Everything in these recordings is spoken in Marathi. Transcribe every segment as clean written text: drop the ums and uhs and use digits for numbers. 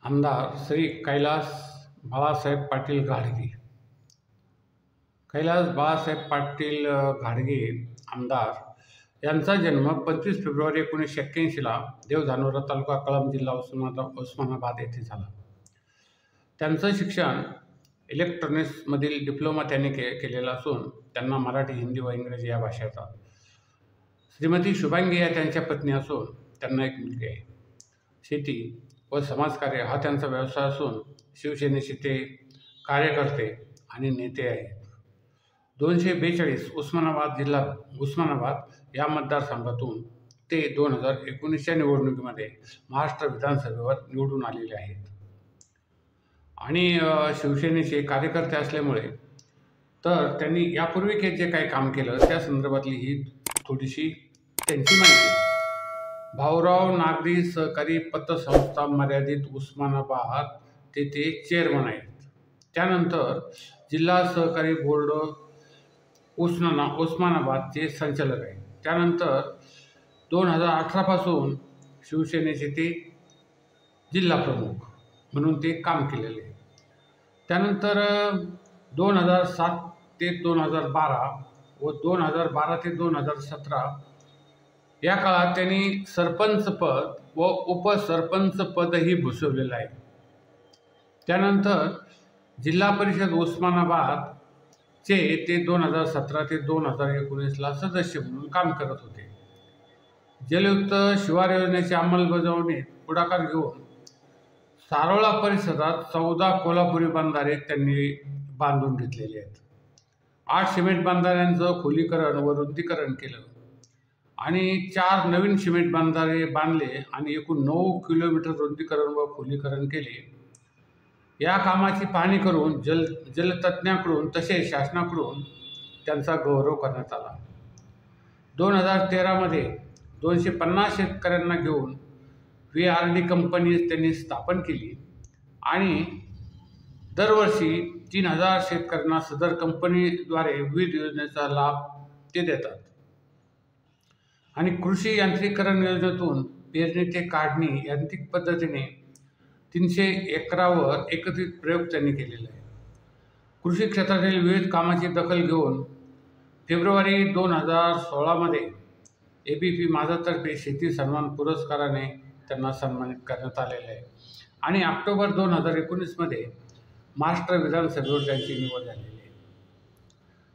आमदार श्री कैलास बाळासाहेब पाटील घाडगे. कैलास बाळासाहेब पाटील घाडगे आमदार यांचा जन्म 25 फेब्रुवारी 1981ला देवधानोरा तालुका कळंब जिल्हा उस्मानाबाद येथे झाला. त्यांचं शिक्षण इलेक्ट्रॉनिक्समधील डिप्लोमा त्यांनी केलेला असून त्यांना मराठी, हिंदी व इंग्रजी या भाषा येतात. श्रीमती शुभांगी या त्यांच्या पत्नी असून त्यांना एक मुलगी आहे. शेती व समाजकार्य हा त्यांचा व्यवसाय असून शिवसेनेचे ते कार्यकर्ते आणि नेते आहेत. 242 उस्मानाबाद या मतदारसंघातून ते 2019च्या निवडणुकीमध्ये महाराष्ट्र विधानसभेवर निवडून आलेले आहेत आणि शिवसेनेचे कार्यकर्ते असल्यामुळे तर त्यांनी यापूर्वी जे काही काम केलं त्या संदर्भातली ही थोडीशी त्यांची माहिती. भाऊराव नागरी सहकारी पतसंस्था मर्यादित उस्मानाबाद ते चेअरमन आहेत. त्यानंतर जिल्हा सहकारी बोर्ड उस्मानाबादचे संचालक आहेत. त्यानंतर 2018 पासून शिवसेनेचे ते जिल्हा प्रमुख म्हणून ते काम केलेले आहे. त्यानंतर 2007 ते 2012 व 2012 ते 2017 या काळात त्यांनी सरपंच पद व उपसरपंच पदही भूषवलेलं आहे. त्यानंतर जिल्हा परिषद उस्मानाबादचे ते 2017 ते 2019ला सदस्य म्हणून काम करत होते. जलयुक्त शिवार योजनेच्या अंमलबजावणीत पुढाकार घेऊन सारोळा परिसरात 14 कोल्हापुरी बंधारे त्यांनी बांधून घेतलेले आहेत. 8 सिमेंट बंधाऱ्यांचं खोलीकरण व रुंदीकरण केलं आणि 4 नवीन सिमेंट बंधारे बांधले आणि एकूण 9 किलोमीटर रुंदीकरण व खोलीकरण केले. या कामाची पाहणी करून जलतज्ञाकडून तसेच शासनाकडून त्यांचा गौरव करण्यात आला. 2013मध्ये 250 शेतकऱ्यांना घेऊन VRD कंपनी त्यांनी स्थापन केली आणि दरवर्षी 3000 शेतकऱ्यांना सदर कंपनीद्वारे विविध योजनेचा लाभ ते देतात. आणि कृषी यांत्रिकरण योजनेतून पेरणी ते काढणी यांत्रिक पद्धतीने 300 एकरावर एकत्रित प्रयोग त्यांनी केलेला आहे. कृषी क्षेत्रातील विविध कामाची दखल घेऊन फेब्रुवारी 2016मध्ये ABP माझातर्फे शेती सन्मान पुरस्काराने त्यांना सन्मानित करण्यात आलेले आहे आणि ऑक्टोबर 2019मध्ये महाराष्ट्र विधानसभेवर त्यांची निवड झालेली आहे.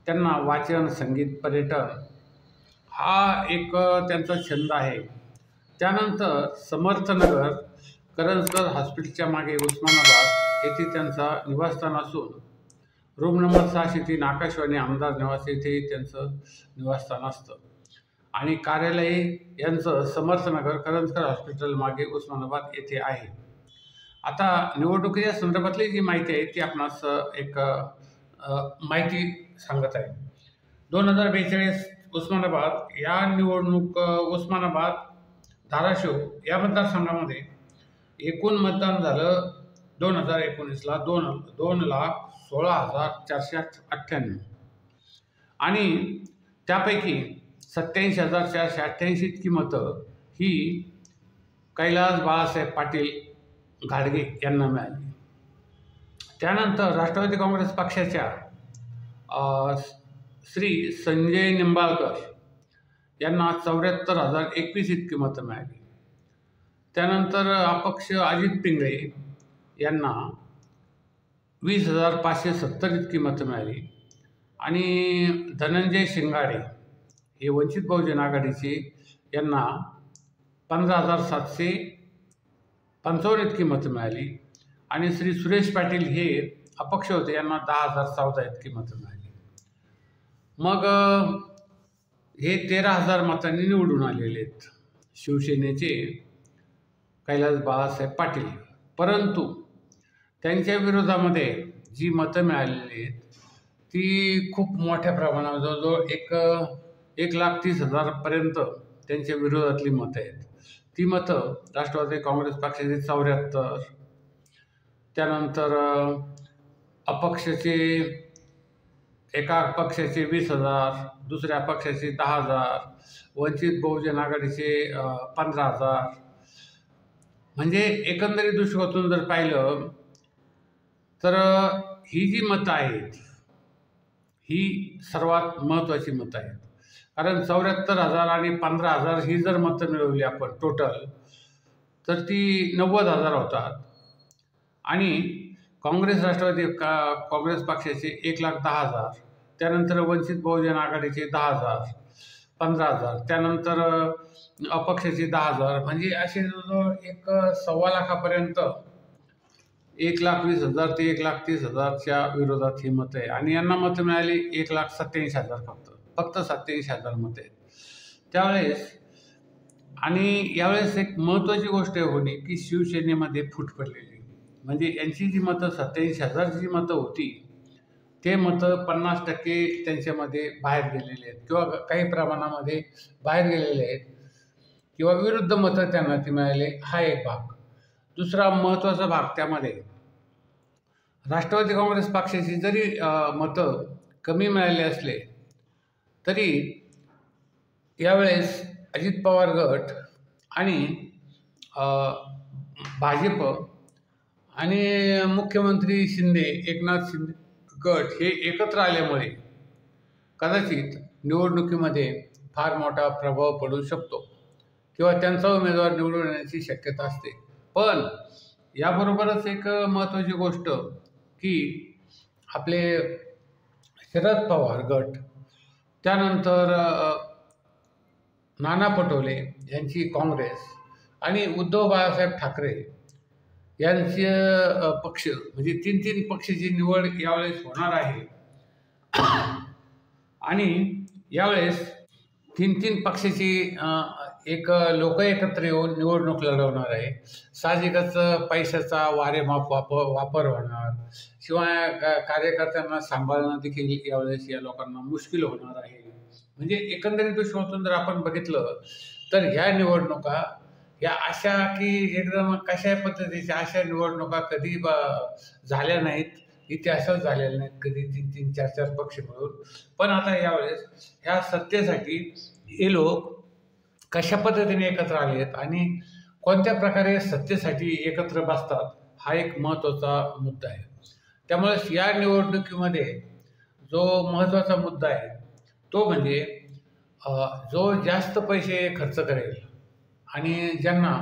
त्यांना वाचन, संगीत, पर्यटन हा एक त्यांचा छंद आहे. त्यानंतर समर्थनगर करंजकर हॉस्पिटलच्या मागे उस्मानाबाद येथे त्यांचा निवासस्थान असून रूम नंबर 603 आकाशवाणी आमदार निवास येथे त्यांचं निवासस्थान असतं आणि कार्यालय यांचं समर्थनगर करंजकर हॉस्पिटल मागे उस्मानाबाद येथे आहे. आता निवडणुकीच्या संदर्भातली जी माहिती आहे ती आपणास एक माहिती सांगत आहे. 2042 उस्मानाबाद या निवडणूक उस्मानाबाद धाराशिव या मतदारसंघामध्ये एकूण मतदान झालं 2019ला 2,16,498 आणि त्यापैकी 87,488 इतकी मतं ही कैलास बाळासाहेब पाटील घाडगे यांना मिळाली. त्यानंतर राष्ट्रवादी काँग्रेस पक्षाच्या श्री संजय निंबाळकर यांना 74,021 इतकी मतं मिळाली. त्यानंतर अपक्ष अजित पिंगळे यांना 20,570 इतकी मतं मिळाली आणि धनंजय शिंगाडे हे वंचित बहुजन आघाडीचे यांना 15,755 इतकी मतं मिळाली आणि श्री सुरेश पाटील हे अपक्ष होते यांना 10,014 इतकी मतं मिळाली. मग हे 13,000 मतांनी निवडून आलेले आहेत शिवसेनेचे कैलास बाळासाहेब पाटील. परंतु त्यांच्या विरोधामध्ये जी मतं मिळालेली आहेत ती खूप मोठ्या प्रमाणावर जवळजवळ 1,30,000पर्यंत त्यांच्या विरोधातली मतं आहेत. ती मतं राष्ट्रवादी काँग्रेस पक्षाचे 74, त्यानंतर अपक्षाचे एका पक्षाचे 20,000, दुसऱ्या पक्षाचे 10,000, वंचित बहुजन आघाडीचे 15,000, म्हणजे एकंदरीत दृष्टिकोनातून जर पाहिलं तर ही जी मतं आहेत ही सर्वात महत्त्वाची मतं आहेत. कारण 74,000 आणि 15,000 ही जर मतं मिळवली आपण टोटल तर ती 90,000 होतात. आणि काँग्रेस राष्ट्रवादी काँग्रेस पक्षाचे 1,10,000, त्यानंतर वंचित बहुजन आघाडीचे 10,000, 15,000, त्यानंतर अपक्षाचे 10,000, म्हणजे असे जवळजवळ एक 1.25 लाखापर्यंत 1,20,000 ते 1,30,000च्या विरोधात ही मतं आहे. आणि यांना मतं मिळाली 1,87,000 फक्त 87,000 मतं आहेत त्यावेळेस. आणि यावेळेस एक महत्त्वाची गोष्ट होणी की शिवसेनेमध्ये फूट पडलेली, म्हणजे यांची जी मतं 87,000 जी मतं होती ते मतं 50% त्यांच्यामध्ये बाहेर गेलेले आहेत किंवा काही प्रमाणामध्ये बाहेर गेलेले आहेत किंवा विरुद्ध मतं त्यांना ती मिळाले, हा एक भाग. दुसरा महत्त्वाचा भाग त्यामध्ये राष्ट्रवादी काँग्रेस पक्षाची जरी मतं कमी मिळाले असले तरी यावेळेस अजित पवार गट आणि भाजप आणि मुख्यमंत्री शिंदे एकनाथ शिंदे गट हे एकत्र आल्यामुळे कदाचित निवडणुकीमध्ये फार मोठा प्रभाव पडू शकतो किंवा त्यांचा उमेदवार निवडून येण्याची शक्यता असते. पण याबरोबरच एक महत्त्वाची गोष्ट की आपले शरद पवार गट, त्यानंतर नाना पटोले यांची काँग्रेस आणि उद्धव बाळासाहेब ठाकरे यांचे पक्ष, म्हणजे 3 पक्षाची निवड यावेळेस होणार आहे. आणि यावेळेस 3 पक्षाची एक लोक एकत्र येऊन निवडणूक लढवणार आहे. साहजिकच पैशाचा वारेमाप वापर होणार, शिवाय कार्यकर्त्यांना सांभाळणं देखील यावेळेस या लोकांना मुश्किल होणार आहे. म्हणजे एकंदरीत दृष्टिकोनातून जर आपण बघितलं तर ह्या निवडणुका या अशा की एकदम कशा पद्धतीच्या अशा निवडणुका कधी झाल्या नाहीत, इतिहासात झालेल्या नाहीत कधी 3-3, 4-4 पक्ष मिळून. पण आता यावेळेस ह्या सत्तेसाठी हे लोक कशा पद्धतीने एकत्र आले आहेत आणि कोणत्या प्रकारे सत्तेसाठी एकत्र बसतात हा एक महत्त्वाचा मुद्दा आहे. त्यामुळे या निवडणुकीमध्ये जो महत्त्वाचा मुद्दा आहे तो म्हणजे जो जास्त पैसे खर्च करेल आणि ज्यांना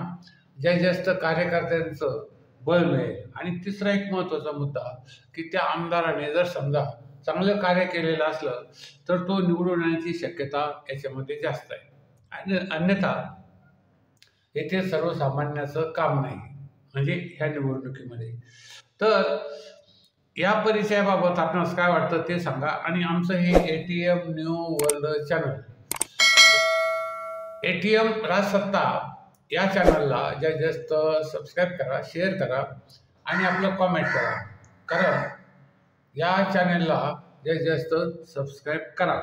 जास्त कार्यकर्त्यांचं बळ मिळेल. आणि तिसरा एक महत्त्वाचा मुद्दा की त्या आमदाराने जर समजा चांगलं कार्य केलेलं असलं तर तो निवडून येण्याची शक्यता याच्यामध्ये जास्त आहे. आणि अन्यथा येथे सर्वसामान्याचं काम नाही म्हणजे ह्या निवडणुकीमध्ये. तर या परिचयाबाबत आपणास काय वाटतं ते सांगा. आणि आमचं हे ATM new world channel, ATM राजसत्ता या चॅनलला जास्त सबस्क्राईब करा, शेअर करा आणि आपलं कॉमेंट करा. कारण या चॅनलला जास्त सबस्क्राईब करा.